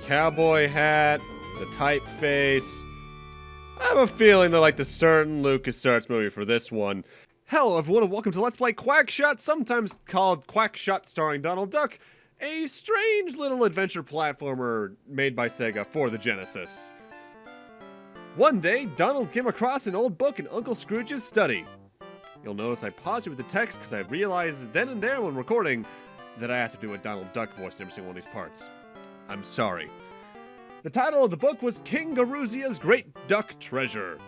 cowboy hat, the typeface. I have a feeling they're like the certain LucasArts movie for this one. Hello everyone and welcome to Let's Play QuackShot, sometimes called QuackShot starring Donald Duck, a strange little adventure platformer made by Sega for the Genesis. One day, Donald came across an old book in Uncle Scrooge's study. You'll notice I paused it with the text because I realized then and there when recording that I have to do a Donald Duck voice in every single one of these parts. I'm sorry. The title of the book was King Garuzia's Great Duck Treasure.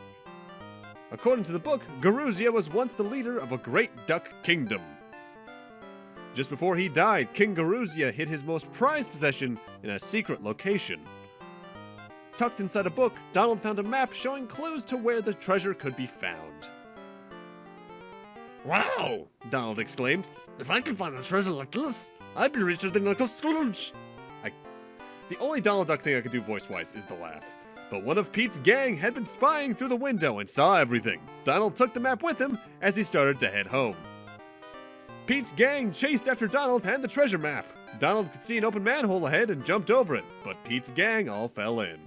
According to the book, Garuzia was once the leader of a great duck kingdom. Just before he died, King Garuzia hid his most prized possession in a secret location. Tucked inside a book, Donald found a map showing clues to where the treasure could be found. Wow! Donald exclaimed. If I could find a treasure like this, I'd be richer than Uncle Scrooge. The only Donald Duck thing I could do voice-wise is the laugh. But one of Pete's gang had been spying through the window and saw everything. Donald took the map with him as he started to head home. Pete's gang chased after Donald and the treasure map. Donald could see an open manhole ahead and jumped over it, but Pete's gang all fell in.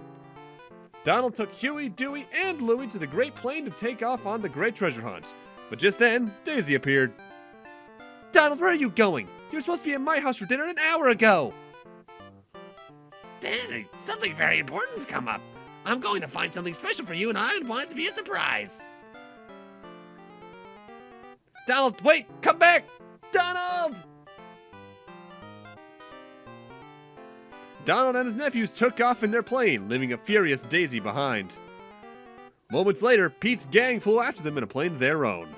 Donald took Huey, Dewey, and Louie to the Great Plain to take off on the great treasure hunt. But just then, Daisy appeared. Donald, where are you going? You were supposed to be at my house for dinner an hour ago. Daisy, something very important's come up. I'm going to find something special for you, and I want it to be a surprise. Donald, wait! Come back! Donald! Donald and his nephews took off in their plane, leaving a furious Daisy behind. Moments later, Pete's gang flew after them in a plane of their own.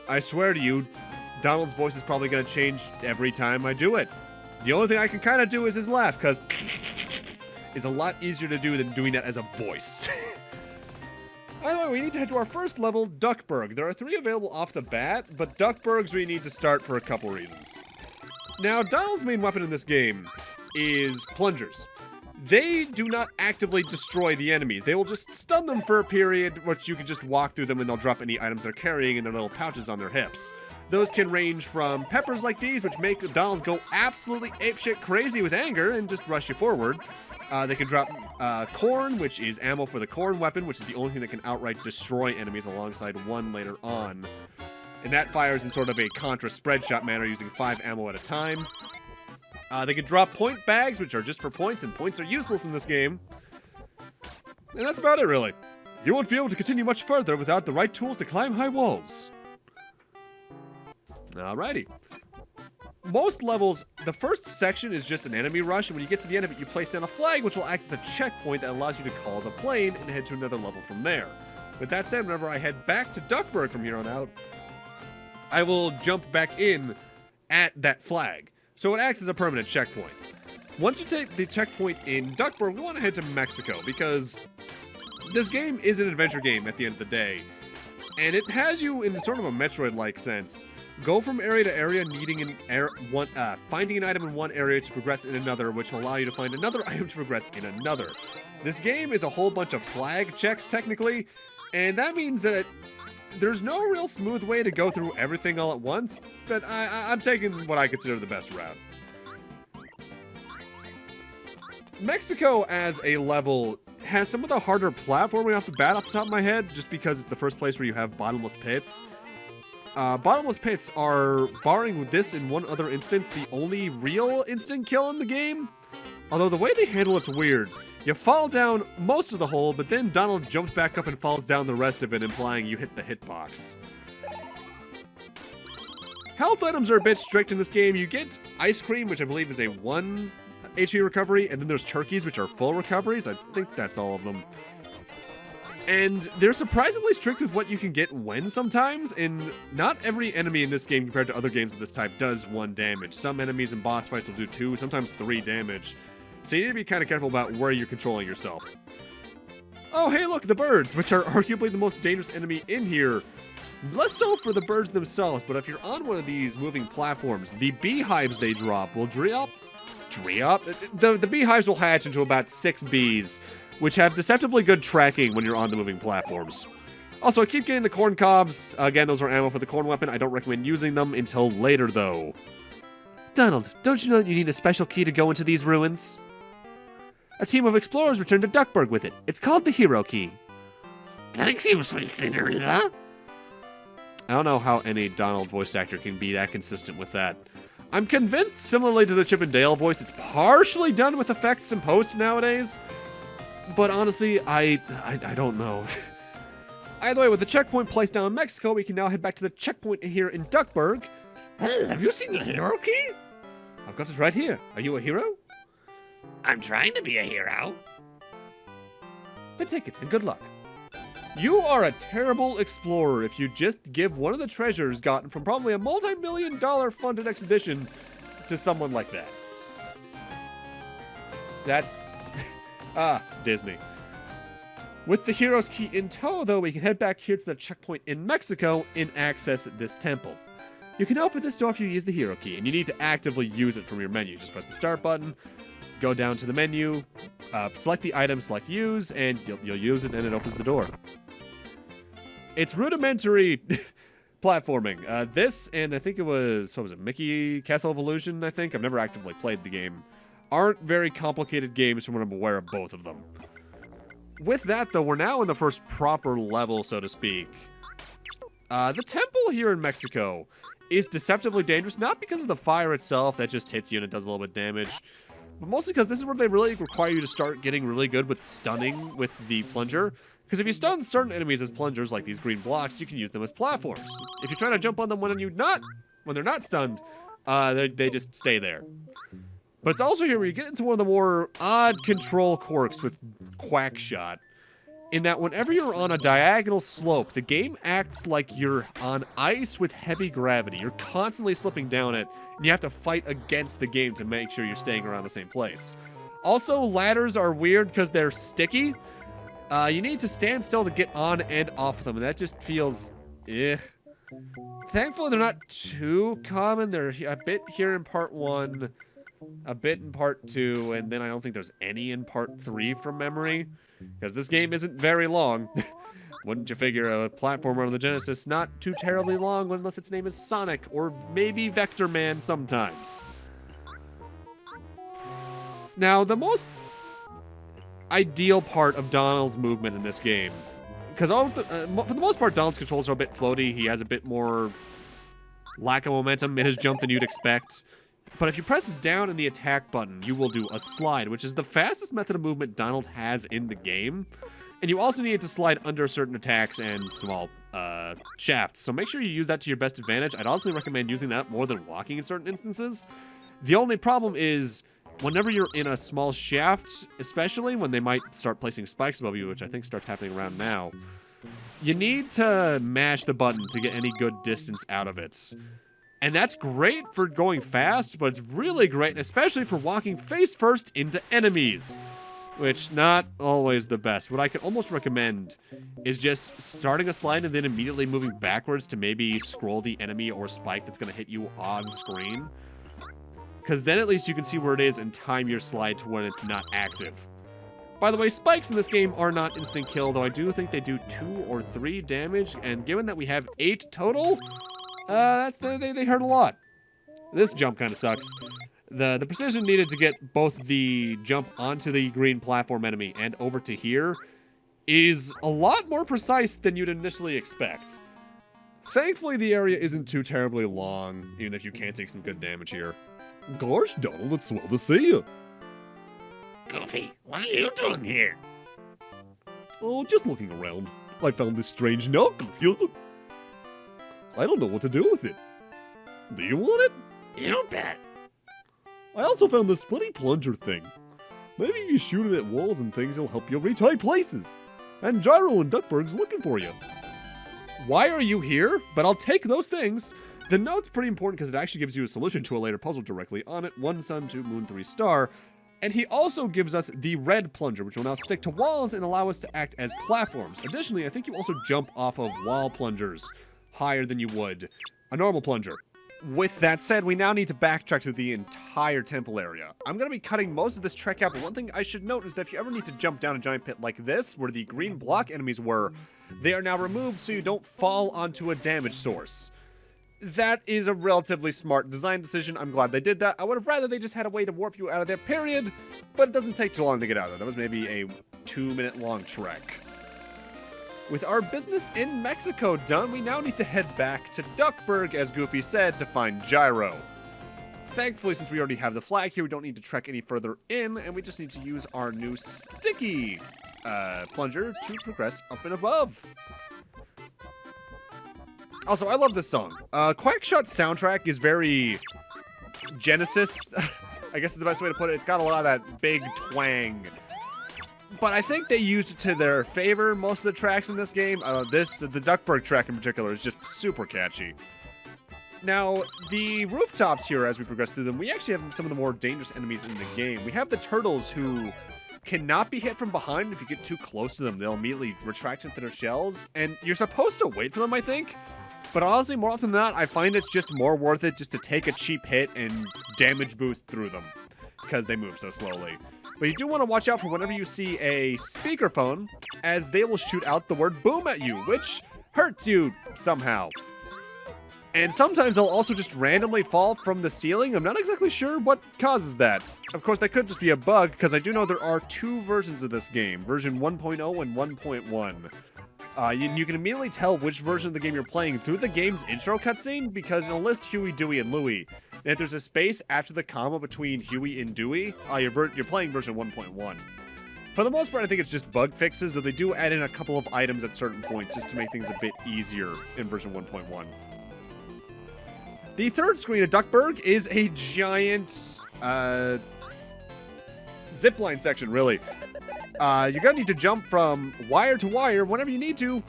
I swear to you, Donald's voice is probably going to change every time I do it. The only thing I can kind of do is his laugh, because is a lot easier to do than doing that as a voice. By the way, we need to head to our first level, Duckberg. There are 3 available off the bat, but Duckbergs we need to start for a couple reasons. Now, Donald's main weapon in this game is plungers. They do not actively destroy the enemies. They will just stun them for a period, which you can just walk through them and they'll drop any items they're carrying in their little pouches on their hips. Those can range from peppers like these, which make Donald go absolutely apeshit crazy with anger and just rush you forward. They can drop corn, which is ammo for the corn weapon, which is the only thing that can outright destroy enemies alongside one later on. And that fires in sort of a Contra spread shot manner using 5 ammo at a time. They can drop point bags, which are just for points, and points are useless in this game. And that's about it, really. You won't be able to continue much further without the right tools to climb high walls. Alrighty. Most levels, the first section is just an enemy rush, and when you get to the end of it, you place down a flag, which will act as a checkpoint that allows you to call the plane and head to another level from there. With that said, whenever I head back to Duckberg from here on out, I will jump back in at that flag. So it acts as a permanent checkpoint. Once you take the checkpoint in Duckberg, we want to head to Mexico, because this game is an adventure game at the end of the day. And it has you in sort of a Metroid-like sense. Go from area to area, needing finding an item in one area to progress in another, which will allow you to find another item to progress in another. This game is a whole bunch of flag checks, technically, and that means that there's no real smooth way to go through everything all at once, but I'm taking what I consider the best route. Mexico as a level has some of the harder platforming off the bat off the top of my head, just because it's the first place where you have bottomless pits. Bottomless pits are, barring this in one other instance, the only real instant kill in the game. Although the way they handle it's weird. You fall down most of the hole, but then Donald jumps back up and falls down the rest of it, implying you hit the hitbox. Health items are a bit strict in this game. You get ice cream, which I believe is a 1 HP recovery, and then there's turkeys, which are full recoveries. I think that's all of them. And they're surprisingly strict with what you can get when sometimes, and not every enemy in this game compared to other games of this type does 1 damage. Some enemies in boss fights will do 2, sometimes 3 damage. So you need to be kind of careful about where you're controlling yourself. Oh, hey, look, the birds, which are arguably the most dangerous enemy in here. Less so for the birds themselves, but if you're on one of these moving platforms, the beehives they drop will the beehives will hatch into about 6 bees, which have deceptively good tracking when you're on the moving platforms. Also, keep getting the corn cobs. Again, those are ammo for the corn weapon. I don't recommend using them until later, though. Donald, don't you know that you need a special key to go into these ruins? A team of explorers returned to Duckberg with it. It's called the Hero Key. Thanks, you sweet Cinderella. I don't know how any Donald voice actor can be that consistent with that. I'm convinced, similarly to the Chip and Dale voice, it's partially done with effects and post nowadays. But honestly, I don't know. Either way, with the checkpoint placed down in Mexico, we can now head back to the checkpoint here in Duckberg. Hey, have you seen the hero key? I've got it right here. Are you a hero? I'm trying to be a hero. Then take it, and good luck. You are a terrible explorer if you just give one of the treasures gotten from probably a multi-million-dollar funded expedition to someone like that. That's... Disney. With the Hero's Key in tow, though, we can head back here to the checkpoint in Mexico and access this temple. You can open this door if you use the Hero Key, and you need to actively use it from your menu. Just press the start button, go down to the menu, select the item, select use, and you'll use it, and it opens the door. It's rudimentary platforming. This, and I think it was, what was it, Mickey Castle Evolution, I think? I've never actively played the game. Aren't very complicated games from what I'm aware of both of them. With that, though, we're now in the first proper level, so to speak. The temple here in Mexico is deceptively dangerous, not because of the fire itself, that just hits you and it does a little bit of damage, but mostly because this is where they really require you to start getting really good with stunning with the plunger. Because if you stun certain enemies as plungers, like these green blocks, you can use them as platforms. If you're trying to jump on them when they're not stunned, they just stay there. But it's also here where you get into one of the more odd control quirks with QuackShot, in that whenever you're on a diagonal slope, the game acts like you're on ice with heavy gravity. You're constantly slipping down it, and you have to fight against the game to make sure you're staying around the same place. Also, ladders are weird because they're sticky. You need to stand still to get on and off of them, and that just feels Thankfully, they're not too common. They're a bit here in part 1, a bit in part 2, and then I don't think there's any in part 3 from memory. Because this game isn't very long. Wouldn't you figure a platformer on the Genesis not too terribly long unless its name is Sonic, or maybe Vector Man sometimes. Now, the most ideal part of Donald's movement in this game, because for the most part, Donald's controls are a bit floaty. He has a bit more lack of momentum in his jump than you'd expect. But if you press down in the attack button, you will do a slide, which is the fastest method of movement Donald has in the game. And you also need to slide under certain attacks and small shafts. So make sure you use that to your best advantage. I'd also recommend using that more than walking in certain instances. The only problem is whenever you're in a small shaft, especially when they might start placing spikes above you, which I think starts happening around now, you need to mash the button to get any good distance out of it. And that's great for going fast, but it's really great, especially for walking face first into enemies, which not always the best. What I could almost recommend is just starting a slide and then immediately moving backwards to maybe scroll the enemy or spike that's going to hit you on screen. Because then at least you can see where it is and time your slide to when it's not active. By the way, spikes in this game are not instant kill, though I do think they do 2 or 3 damage, and given that we have 8 total, they hurt a lot. This jump kind of sucks. The precision needed to get both the jump onto the green platform enemy and over to here is a lot more precise than you'd initially expect. Thankfully, the area isn't too terribly long, even if you can take some good damage here. Gosh, Donald, it's swell to see you. Goofy, what are you doing here? Oh, just looking around. I found this strange knuckle. I don't know what to do with it. Do you want it? You bet. I also found this funny plunger thing. Maybe if you shoot it at walls and things, it'll help you reach high places. And Gyro and Duckberg's looking for you. Why are you here? But I'll take those things. The note's pretty important because it actually gives you a solution to a later puzzle directly on it. 1 sun, 2 moon, 3 star. And he also gives us the red plunger, which will now stick to walls and allow us to act as platforms. Additionally, I think you also jump off of wall plungers higher than you would a normal plunger. With that said, we now need to backtrack to the entire temple area. I'm going to be cutting most of this trek out, but one thing I should note is that if you ever need to jump down a giant pit like this, where the green block enemies were, they are now removed so you don't fall onto a damage source. That is a relatively smart design decision. I'm glad they did that. I would have rather they just had a way to warp you out of there, period. But it doesn't take too long to get out of there. That was maybe a 2-minute long trek. With our business in Mexico done, we now need to head back to Duckberg, as Goofy said, to find Gyro. Thankfully, since we already have the flag here, we don't need to trek any further in, and we just need to use our new sticky plunger to progress up and above. Also, I love this song. QuackShot soundtrack is very Genesis, I guess is the best way to put it. It's got a lot of that big twang. But I think they used it to their favor, most of the tracks in this game. The Duckberg track in particular is just super catchy. Now, the rooftops here, as we progress through them, we actually have some of the more dangerous enemies in the game. We have the turtles who cannot be hit from behind. If you get too close to them, they'll immediately retract into their shells. And you're supposed to wait for them, I think. But honestly, more often than not, I find it's just more worth it just to take a cheap hit and damage boost through them, because they move so slowly. But you do want to watch out for whenever you see a speakerphone, as they will shoot out the word boom at you, which hurts you somehow. And sometimes they'll also just randomly fall from the ceiling. I'm not exactly sure what causes that. Of course, that could just be a bug, because I do know there are 2 versions of this game, version 1.0 and 1.1. You can immediately tell which version of the game you're playing through the game's intro cutscene, because it'll list Huey, Dewey, and Louie. And if there's a space after the comma between Huey and Dewey, you're playing version 1.1. For the most part, I think it's just bug fixes, though they do add in a couple of items at certain points just to make things a bit easier in version 1.1. The third screen of Duckberg is a giant zipline section, really. You're going to need to jump from wire to wire whenever you need to,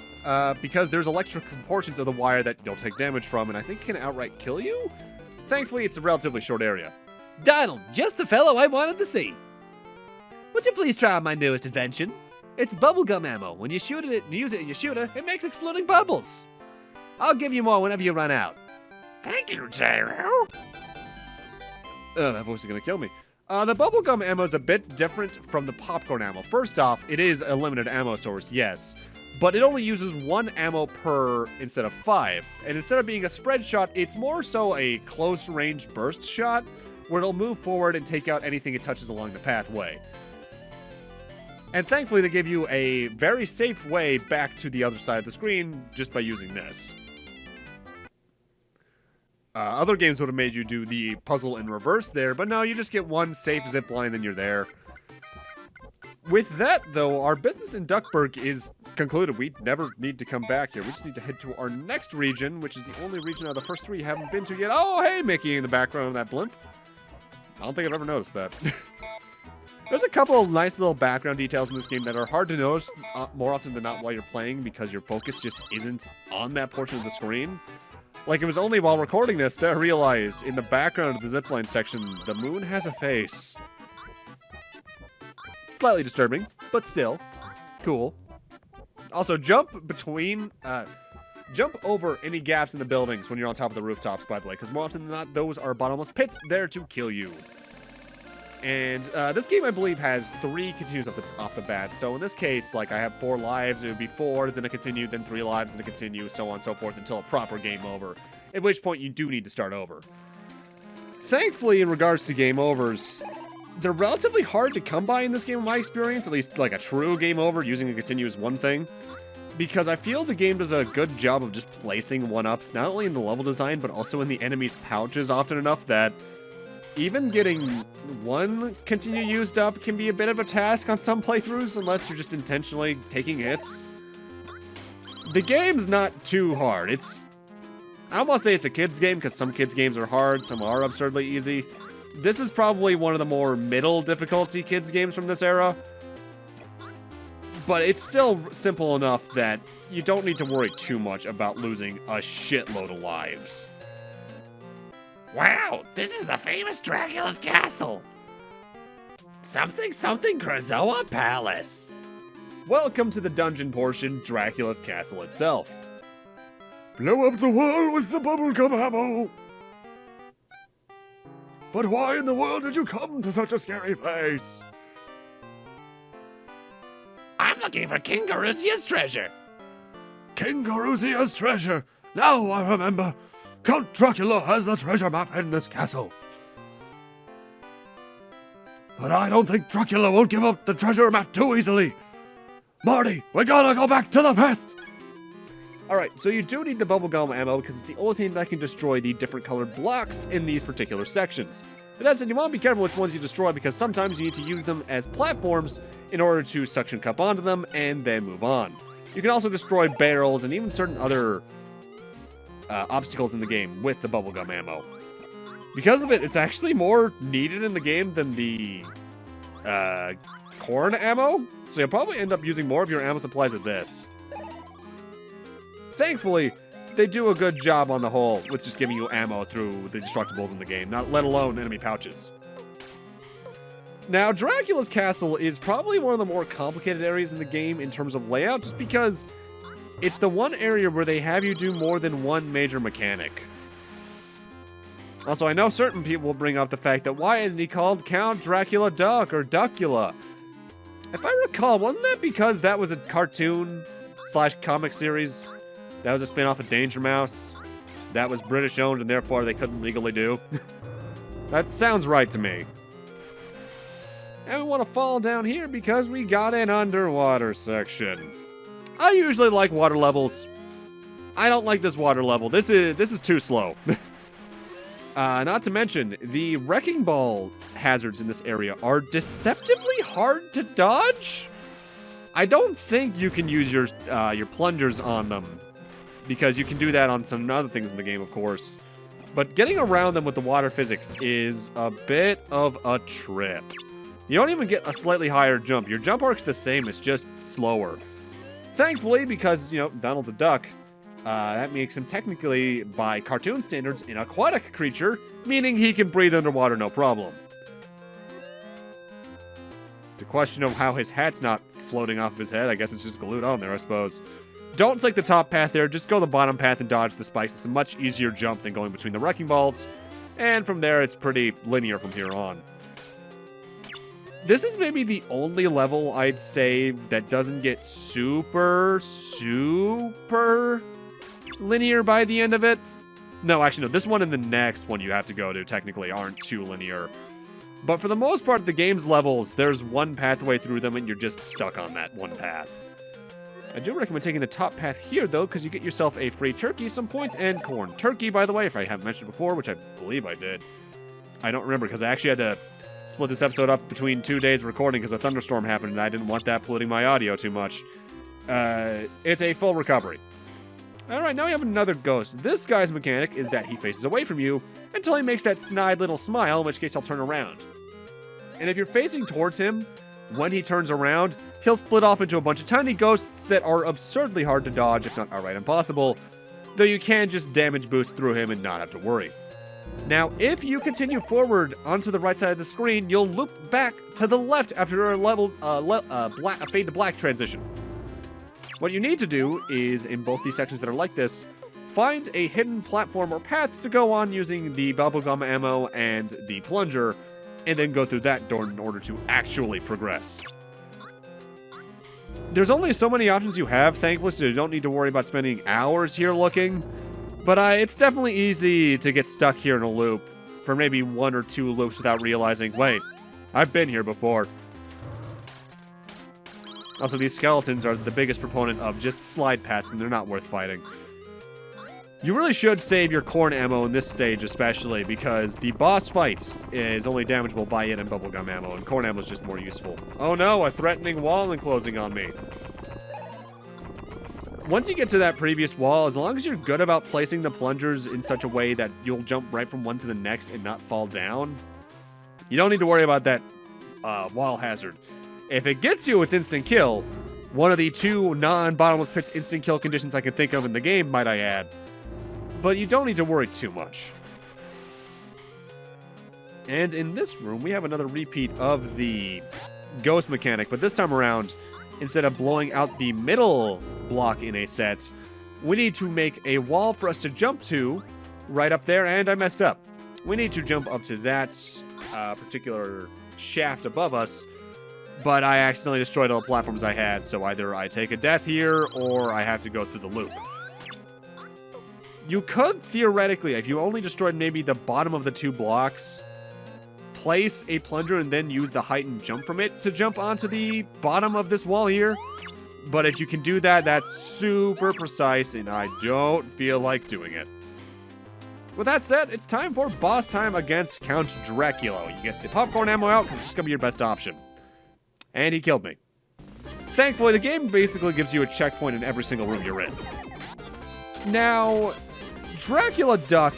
because there's electric portions of the wire that you'll take damage from, and I think can outright kill you? Thankfully, it's a relatively short area. Donald, just the fellow I wanted to see. Would you please try my newest invention? It's bubblegum ammo. When you shoot it and use it and you shoot it, it makes exploding bubbles. I'll give you more whenever you run out. Thank you, Gyro. That voice is going to kill me. The bubblegum ammo is a bit different from the popcorn ammo. First off, it is a limited ammo source, yes, but it only uses 1 ammo per instead of 5. And instead of being a spread shot, it's more so a close-range burst shot, where it'll move forward and take out anything it touches along the pathway. And thankfully, they give you a very safe way back to the other side of the screen just by using this. Other games would have made you do the puzzle in reverse there, but no, you just get one safe zip line, then you're there. With that, though, our business in Duckberg is concluded. We never need to come back here. We just need to head to our next region, which is the only region out of the first 3 you haven't been to yet. Oh, hey, Mickey in the background of that blimp. I don't think I've ever noticed that. There's a couple of nice little background details in this game that are hard to notice more often than not while you're playing, because your focus just isn't on that portion of the screen. Like, it was only while recording this that I realized, in the background of the zipline section, the moon has a face. Slightly disturbing, but still, cool. Also, jump over any gaps in the buildings when you're on top of the rooftops, by the way, because more often than not, those are bottomless pits there to kill you. And this game, I believe, has 3 continues off the bat. So in this case, like, I have 4 lives, it would be 4, then a continue, then 3 lives, then a continue, so on and so forth, until a proper game over. At which point, you do need to start over. Thankfully, in regards to game overs, they're relatively hard to come by in this game, in my experience. At least, like, a true game over, using a continue is one thing. Because I feel the game does a good job of just placing one-ups, not only in the level design, but also in the enemy's pouches often enough that even getting one continue used up can be a bit of a task on some playthroughs, unless you're just intentionally taking hits. The game's not too hard. I almost say it's a kid's game, because some kids' games are hard, some are absurdly easy. This is probably one of the more middle difficulty kids' games from this era. But it's still simple enough that you don't need to worry too much about losing a shitload of lives. Wow, this is the famous Dracula's castle. Something Krazoa Palace. Welcome to the dungeon portion, Dracula's castle itself. Blow up the wall with the bubblegum ammo! But why in the world did you come to such a scary place? I'm looking for King Garuzia's treasure. King Garuzia's treasure! Now I remember! Count Dracula has the treasure map in this castle. But I don't think Dracula won't give up the treasure map too easily. Marty, we gotta go back to the past. Alright, so you do need the bubblegum ammo because it's the only thing that can destroy the different colored blocks in these particular sections. But that said, you want to be careful which ones you destroy because sometimes you need to use them as platforms in order to suction cup onto them and then move on. You can also destroy barrels and even certain other obstacles in the game with the bubblegum ammo. Because of it, it's actually more needed in the game than the corn ammo, so you'll probably end up using more of your ammo supplies at this. Thankfully, they do a good job on the whole with just giving you ammo through the destructibles in the game, not let alone enemy pouches. Now, Dracula's castle is probably one of the more complicated areas in the game in terms of layout, just because it's the one area where they have you do more than one major mechanic. Also, I know certain people will bring up the fact that why isn't he called Count Dracula Duck or Duckula? If I recall, wasn't that because that was a cartoon/comic series that was a spin-off of Danger Mouse that was British owned and therefore they couldn't legally do? That sounds right to me. And we want to fall down here because we got an underwater section. I usually like water levels. I don't like this water level. This is too slow. Not to mention, the wrecking ball hazards in this area are deceptively hard to dodge. I don't think you can use your plungers on them, because you can do that on some other things in the game, of course. But getting around them with the water physics is a bit of a trip. You don't even get a slightly higher jump. Your jump arc's the same, it's just slower. Thankfully, because, you know, Donald the Duck, that makes him technically, by cartoon standards, an aquatic creature, meaning he can breathe underwater no problem. The question of how his hat's not floating off of his head, I guess it's just glued on there, I suppose. Don't take the top path there, just go the bottom path and dodge the spikes. It's a much easier jump than going between the wrecking balls, and from there it's pretty linear from here on. This is maybe the only level I'd say that doesn't get super linear by the end of it. No, actually, no. This one and the next one you have to go to technically aren't too linear. But for the most part, the game's levels, there's one pathway through them and you're just stuck on that one path. I do recommend taking the top path here, though, because you get yourself a free turkey, some points, and corn turkey, by the way, if I haven't mentioned before, which I believe I did. I don't remember, because I actually had to split this episode up between 2 days of recording because a thunderstorm happened and I didn't want that polluting my audio too much. It's a full recovery. Alright, now we have another ghost. This guy's mechanic is that he faces away from you until he makes that snide little smile, in which case he'll turn around. And if you're facing towards him, when he turns around, he'll split off into a bunch of tiny ghosts that are absurdly hard to dodge, if not outright impossible, though you can just damage boost through him and not have to worry. Now, if you continue forward onto the right side of the screen, you'll loop back to the left after a fade to black transition. What you need to do is, in both these sections that are like this, find a hidden platform or path to go on using the bubblegum ammo and the plunger, and then go through that door in order to actually progress. There's only so many options you have, thankfully, so you don't need to worry about spending hours here looking. But it's definitely easy to get stuck here in a loop for maybe 1 or 2 loops without realizing, wait, I've been here before. Also, these skeletons are the biggest proponent of just slide past them. They're not worth fighting. You really should save your corn ammo in this stage especially, because the boss fights is only damageable by it and bubblegum ammo, and corn ammo is just more useful. Oh no, a threatening wall enclosing on me. Once you get to that previous wall, as long as you're good about placing the plungers in such a way that you'll jump right from one to the next and not fall down, you don't need to worry about that wall hazard. If it gets you, it's instant kill. One of the 2 non-bottomless pits instant kill conditions I can think of in the game, might I add. But you don't need to worry too much. And in this room, we have another repeat of the ghost mechanic, but this time around, instead of blowing out the middle block in a set, we need to make a wall for us to jump to right up there, and I messed up. We need to jump up to that particular shaft above us, but I accidentally destroyed all the platforms I had, so either I take a death here, or I have to go through the loop. You could theoretically, if you only destroyed maybe the bottom of the 2 blocks, place a plunger and then use the heightened jump from it to jump onto the bottom of this wall here. But if you can do that, that's super precise, and I don't feel like doing it. With that said, it's time for boss time against Count Dracula. You get the popcorn ammo out because it's just going to be your best option. And he killed me. Thankfully, the game basically gives you a checkpoint in every single room you're in. Now, Dracula Duck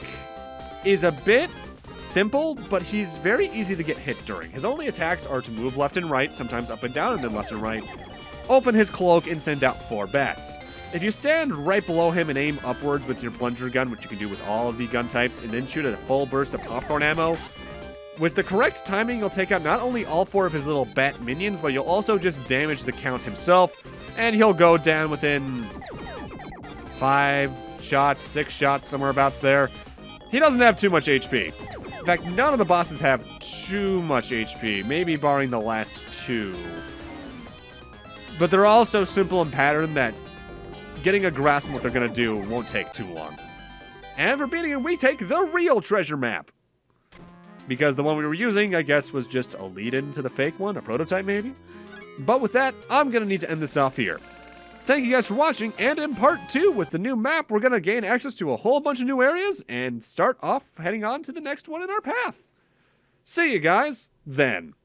is a bit simple, but he's very easy to get hit during. His only attacks are to move left and right, sometimes up and down and then left and right, open his cloak, and send out 4 bats. If you stand right below him and aim upwards with your plunger gun, which you can do with all of the gun types, and then shoot a full burst of popcorn ammo, with the correct timing, you'll take out not only all 4 of his little bat minions, but you'll also just damage the Count himself, and he'll go down within 5 shots, 6 shots, somewhere abouts there. He doesn't have too much HP. In fact, none of the bosses have too much HP, maybe barring the last 2. But they're all so simple in pattern that getting a grasp on what they're going to do won't take too long. And for beating him, we take the real treasure map. Because the one we were using, I guess, was just a lead-in to the fake one, a prototype maybe? But with that, I'm going to need to end this off here. Thank you guys for watching, and in part 2, with the new map, we're going to gain access to a whole bunch of new areas and start off heading on to the next one in our path. See you guys then.